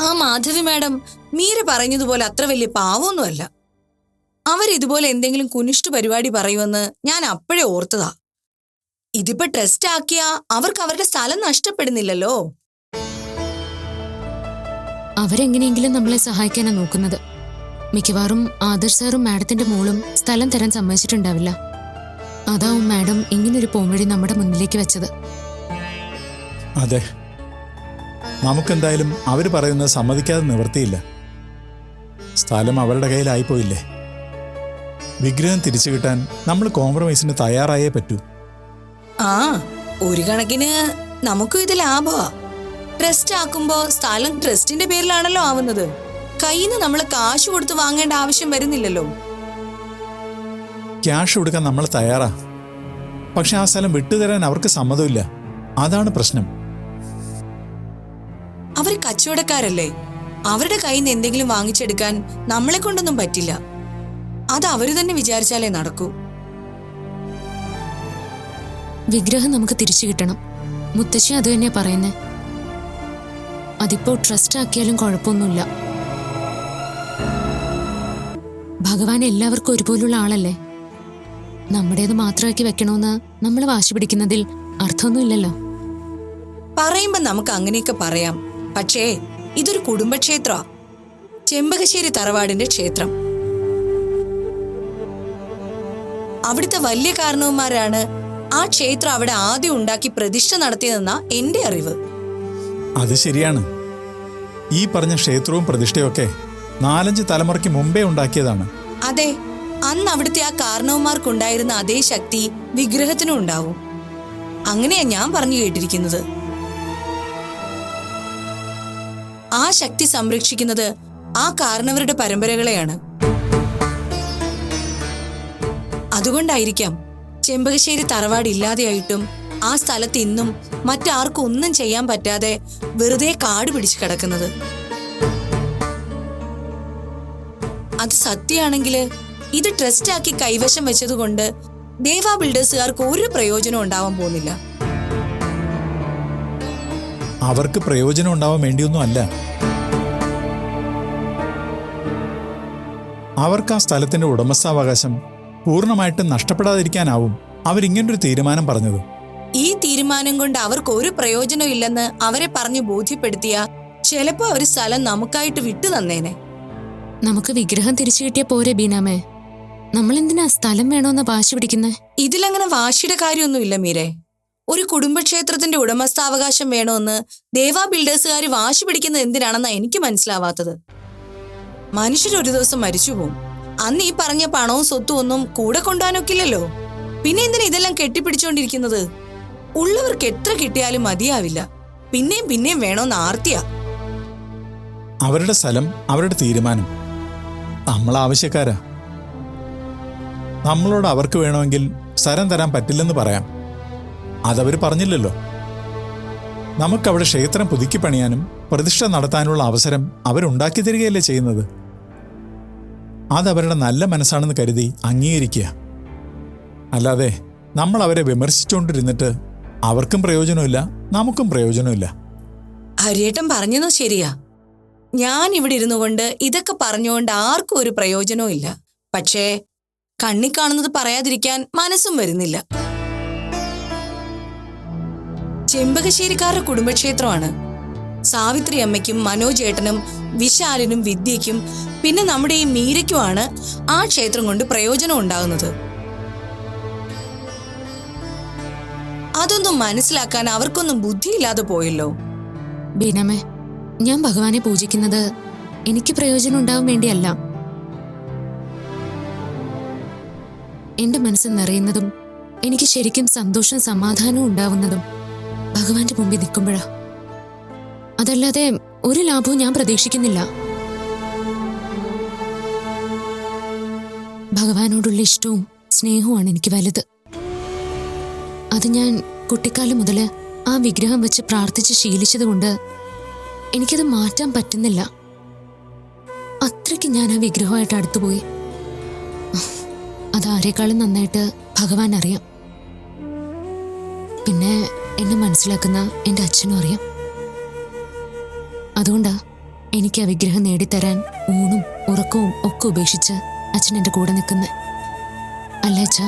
ആ മാധവി മാഡം മീര പറഞ്ഞതുപോലെ അത്ര വലിയ പാവമൊന്നുമല്ല. അവരിതുപോലെ എന്തെങ്കിലും കുനിഷ്ട പരിപാടി പറയുമെന്ന് ഞാൻ അപ്പോഴേ ഓർത്തതാ. ഇതിപ്പോ ട്രസ്റ്റ് ആക്കിയാ അവർക്ക് അവരുടെ സ്ഥലം നഷ്ടപ്പെടുന്നില്ലല്ലോ. അവരെങ്ങനെയെങ്കിലും നമ്മളെ സഹായിക്കാനാ നോക്കുന്നത്. മിക്കവാറും ആദർശ് സാറും മാഡത്തിന്റെ മോളും സ്ഥലം തരാൻ സമ്മതിച്ചിട്ടുണ്ടാവില്ല. അതാവും മാഡം ഇങ്ങനൊരു പോംവഴി നമ്മുടെ മുന്നിലേക്ക് വെച്ചത്. അതെ, നമുക്കെന്തായാലും അവര് പറയുന്നത് സമ്മതിക്കാതെ നിവൃത്തിയില്ല. സ്ഥലം അവരുടെ കയ്യിലായിപ്പോയില്ലേ. വിഗ്രഹം തിരിച്ചു കിട്ടാൻ നമ്മൾ കോംപ്രമൈസിന് തയ്യാറായേ പറ്റൂ. ആ, ഒരു കണക്കിന് നമുക്കും ഇത് ലാഭമാ. ട്രസ്റ്റ് ആക്കുമ്പോ സ്ഥലം ട്രസ്റ്റിന്റെ പേരിലാണല്ലോ ആവുന്നത്. കയ്യിന്ന് നമ്മൾ കാശ് കൊടുത്ത് വാങ്ങേണ്ട ആവശ്യം വരുന്നില്ലല്ലോ. ക്യാഷ് കൊടുക്കാൻ നമ്മൾ തയ്യാറാ. പക്ഷെ ആ സ്ഥലം വിട്ടുതരാൻ അവർക്ക് സമ്മതമില്ല. അതാണ് പ്രശ്നം. അവർ കച്ചവടക്കാരല്ലേ. അവരുടെ കയ്യിൽ നിന്ന് എന്തെങ്കിലും വാങ്ങിച്ചെടുക്കാൻ നമ്മളെ കൊണ്ടൊന്നും പറ്റില്ല. അത് അവര് തന്നെ വിചാരിച്ചാലേ നടക്കൂ. വിഗ്രഹം നമുക്ക് തിരിച്ചു കിട്ടണം. മുത്തശ്ശി അത് തന്നെയാ പറയുന്നേ. അതിപ്പോ ട്രസ്റ്റ് ആക്കിയാലും കുഴപ്പമൊന്നുമില്ല. ഭഗവാൻ എല്ലാവർക്കും ഒരുപോലുള്ള ആളല്ലേ. നമ്മുടേത് മാത്രമാക്കി വെക്കണമെന്ന് നമ്മൾ വാശി പിടിക്കുന്നതിൽ അർത്ഥമൊന്നുമില്ലല്ലോ. പറയുമ്പോ നമുക്ക് അങ്ങനെയൊക്കെ പറയാം. പക്ഷേ ഇതൊരു കുടുംബക്ഷേത്ര, ചെമ്പകശ്ശേരി തറവാടിന്റെ ക്ഷേത്രം. അവിടുത്തെ വലിയ കാരണവന്മാരാണ് ആ ക്ഷേത്രം അവിടെ ആദ്യം ഉണ്ടാക്കി പ്രതിഷ്ഠ നടത്തിയതെന്നാ എന്റെ അറിവ്. അത് ശരിയാണ്. ഈ പറഞ്ഞ ക്ഷേത്രവും പ്രതിഷ്ഠയൊക്കെ 4-5 തലമുറയ്ക്ക് മുമ്പേ ഉണ്ടാക്കിയതാണ്. അതെ, അന്ന് അവിടുത്തെ ആ കാരണവന്മാർക്കുണ്ടായിരുന്ന അതേ ശക്തി വിഗ്രഹത്തിനും ഉണ്ടാവും. അങ്ങനെയാ ഞാൻ പറഞ്ഞു കേട്ടിരിക്കുന്നത്. ആ ശക്തി സംരക്ഷിക്കുന്നത് ആ കാരണവരുടെ പരമ്പരകളെയാണ്. അതുകൊണ്ടായിരിക്കാം ചെമ്പകശ്ശേരി തറവാട് ഇല്ലാതെയായിട്ടും ആ സ്ഥലത്ത് ഇന്നും മറ്റാർക്കും ഒന്നും ചെയ്യാൻ പറ്റാതെ വെറുതെ കാട് പിടിച്ചു കിടക്കുന്നത്. അത് സത്യമാണെങ്കില് ഇത് ട്രസ്റ്റ് ആക്കി കൈവശം വെച്ചതുകൊണ്ട് ദേവാ ബിൽഡേഴ്സുകാർക്ക് ഒരു പ്രയോജനം ഉണ്ടാവാൻ പോകുന്നില്ല. അവർക്ക് പ്രയോജനം ഉണ്ടാവാൻ വേണ്ടിയൊന്നും അല്ല. അവർക്ക് ആ സ്ഥലത്തിന്റെ ഉടമസ്ഥാവകാശം പൂർണ്ണമായിട്ടും നഷ്ടപ്പെടാതിരിക്കാനാവും അവരിങ്ങനൊരു തീരുമാനം പറഞ്ഞത്. ഈ തീരുമാനം കൊണ്ട് അവർക്ക് ഒരു പ്രയോജനം ഇല്ലെന്ന് അവരെ പറഞ്ഞു ബോധ്യപ്പെടുത്തിയ ചിലപ്പോ അവര് സ്ഥലം നമുക്കായിട്ട് വിട്ടു തന്നേനെ. നമുക്ക് വിഗ്രഹം തിരിച്ചു കിട്ടിയ പോരെ ബീനാമേ. നമ്മളെന്തിനാ സ്ഥലം വേണോന്ന് വാശി പിടിക്കുന്നേ? ഇതിലങ്ങനെ വാശിയുടെ കാര്യമൊന്നുമില്ല മീരെ. ഒരു കുടുംബക്ഷേത്രത്തിന്റെ ഉടമസ്ഥാവകാശം വേണമെന്ന് ദേവാ ബിൽഡേഴ്സുകാർ വാശി പിടിക്കുന്നത് എന്തിനാണെന്നാ എനിക്ക് മനസ്സിലാവാത്തത്. മനുഷ്യരൊരു ദിവസം മരിച്ചുപോകും. അന്ന് ഈ പറഞ്ഞ പണവും സ്വത്തും ഒന്നും കൂടെ കൊണ്ടുപോകാനൊക്കില്ലല്ലോ. പിന്നെ എന്തിനാ ഇതെല്ലാം കെട്ടിപ്പിടിച്ചോണ്ടിരിക്കുന്നത്? ഉള്ളവർക്ക് എത്ര കിട്ടിയാലും മതിയാവില്ല. പിന്നെയും പിന്നെയും വേണോന്ന് ആർത്തിയാ. അവരുടെ സ്ഥലം, അവരുടെ തീരുമാനം. നമ്മൾ ആവശ്യക്കാരാ. നമ്മളോട് അവർക്ക് വേണമെങ്കിൽ സ്ഥലം തരാൻ പറ്റില്ലെന്ന് പറയാം. അതവർ പറഞ്ഞില്ലല്ലോ. നമുക്കവിടെ ക്ഷേത്രം പുതുക്കി പണിയാനും പ്രതിഷ്ഠ നടത്താനുള്ള അവസരം അവരുണ്ടാക്കി തരികയല്ലേ ചെയ്യുന്നത്. അതവരുടെ നല്ല മനസ്സാണെന്ന് കരുതി അംഗീകരിക്കുക. അല്ലാതെ നമ്മൾ അവരെ വിമർശിച്ചുകൊണ്ടിരുന്നിട്ട് അവർക്കും പ്രയോജനമില്ല, നമുക്കും പ്രയോജനമില്ല. ഹരിയേട്ടൻ പറഞ്ഞത് ശരിയാ. ഞാൻ ഇവിടെ ഇരുന്നു കൊണ്ട് ഇതൊക്കെ പറഞ്ഞുകൊണ്ട് ആർക്കും ഒരു പ്രയോജനവും ഇല്ല. പക്ഷേ കണ്ണി കാണുന്നത് പറയാതിരിക്കാൻ മനസ്സും വരുന്നില്ല. ചെമ്പകശ്ശേരിക്കാരുടെ കുടുംബക്ഷേത്രമാണ്. സാവിത്രി അമ്മയ്ക്കും മനോജ് ഏട്ടനും വിശാലിനും വിദ്യയ്ക്കും പിന്നെ നമ്മുടെ ഈ മീരയ്ക്കുമാണ് ആ ക്ഷേത്രം കൊണ്ട് പ്രയോജനം ഉണ്ടാകുന്നത്. അതൊന്നും മനസ്സിലാക്കാൻ അവർക്കൊന്നും ബുദ്ധിയില്ലാതെ പോയല്ലോ. ബീനാമേ, ഞാൻ ഭഗവാനെ പൂജിക്കുന്നത് എനിക്ക് പ്രയോജനം ഉണ്ടാവാൻ വേണ്ടിയല്ല. എന്റെ മനസ്സ് നിറയുന്നതും എനിക്ക് ശരിക്കും സന്തോഷം സമാധാനവും ഉണ്ടാവുന്നതും ഭഗവാന്റെ മുമ്പിൽ നിൽക്കുമ്പോഴാ. അതല്ലാതെ ഒരു ലാഭവും ഞാൻ പ്രതീക്ഷിക്കുന്നില്ല. ഭഗവാനോടുള്ള ഇഷ്ടവും സ്നേഹവുമാണ് എനിക്ക് വലുത്. അത് ഞാൻ കുട്ടിക്കാലം മുതല് ആ വിഗ്രഹം വെച്ച് പ്രാർത്ഥിച്ച് ശീലിച്ചതുകൊണ്ട് എനിക്കത് മാറ്റാൻ പറ്റുന്നില്ല. അത്രയ്ക്ക് ഞാൻ ആ വിഗ്രഹമായിട്ട് അടുത്തുപോയി. അതാരെക്കാളും നന്നായിട്ട് ഭഗവാൻ അറിയാം. പിന്നെ എന്നെ മനസ്സിലാക്കുന്ന എൻ്റെ അച്ഛനും അറിയാം. അതുകൊണ്ടാ എനിക്ക് ആ വിഗ്രഹം നേടിത്തരാൻ ഊണും ഉറക്കവും ഒക്കെ ഉപേക്ഷിച്ച് അച്ഛൻ എൻ്റെ കൂടെ നിൽക്കുന്നത്. അല്ലേ അച്ഛാ?